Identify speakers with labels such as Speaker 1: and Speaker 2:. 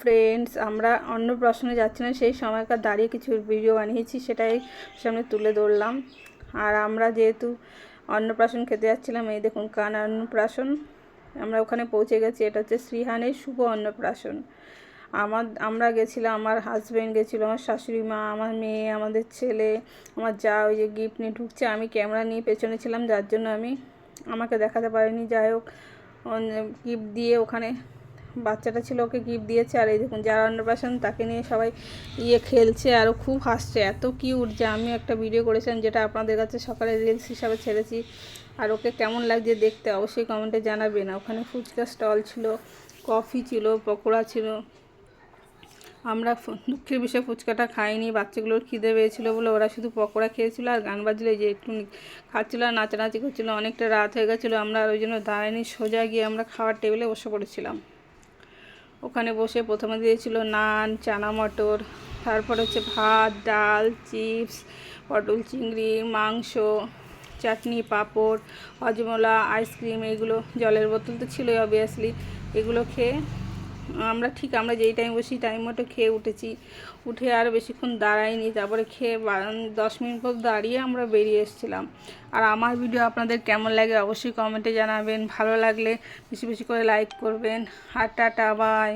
Speaker 1: Friends, আমরা অন্নপ্রাশনে যাচ্ছিলাম, সেই সময়কার দাঁড়িয়ে কিছু ভিডিও বানিয়েছি, সেটাই সামনে তুলে ধরলাম। আর আমরা যেহেতু অন্নপ্রাশন খেতে যাচ্ছিলাম, এই দেখুন কান অন্নপ্রাশন, আমরা ওখানে পৌঁছে গেছি। এটা হচ্ছে শ্রীহানের শুভ অন্নপ্রাশন। আমরা গেছিলাম, আমার হাজব্যান্ড গেছিলো, আমার শাশুড়ি মা, আমার মেয়ে, আমাদের ছেলে, আমার যা ওই যে গিফট নিয়ে ঢুকছে, আমি ক্যামেরা নিয়ে পেছনে ছিলাম, যার জন্য আমাকে দেখাতে পারিনি। যাই হোক, গিফট দিয়ে ওখানে বাচ্চাটা ছিল, ওকে গিফট দিয়েছে। আর এই দেখুন যার অন্নপ্রাশন তাকে নিয়ে সবাই খেলছে, আরও খুব হাসছে, এত কিউট যে আমি একটা ভিডিও করেছিলাম, যেটা আপনাদের কাছে সকালে রিলস হিসাবে ছেড়েছি। আর ওকে কেমন লাগছে দেখতে অবশ্যই কমেন্টে জানাবেন। ওখানে ফুচকা স্টল ছিল, কফি ছিল, পকোড়া ছিল। আমরা দুঃখের বিষয়ে ফুচকাটা খাইনি, বাচ্চাগুলোর খিদে পেয়েছিলো বলে ওরা শুধু পকোড়া খেয়েছিল আর গান বাজলে যে একটু খাচ্ছিলো আর নাচানাচি করছিলো। অনেকটা রাত হয়ে গেছিলো, আমরা ওই জন্য দাঁড়াইনি, সোজা গিয়ে আমরা খাওয়ার টেবিলে বসে পড়েছিলাম। ওখানে বসে প্রথমে দিয়েছিল নান, চানা মটর, তারপর হচ্ছে ভাত, ডাল, চিপস, পটল চিংড়ি, মাংস, চাটনি, পাঁপড়, হজমোলা, আইসক্রিম, এগুলো, জলের বোতল তো ছিলই অবভিয়াসলি। এগুলো খেয়ে আমরা যেই টাইম বসি টাইম মতো খেয়ে উঠেছি। উঠে আর বেশিক্ষণ দাঁড়াইনি, তারপরে খেয়ে 10 মিনিট পর দাঁড়িয়ে আমরা বেরিয়ে এসেছিলাম। আর আমার ভিডিও আপনাদের কেমন লাগে অবশ্যই কমেন্টে জানাবেন। ভালো লাগলে বেশি বেশি করে লাইক করবেন। আর টাটা, বাই।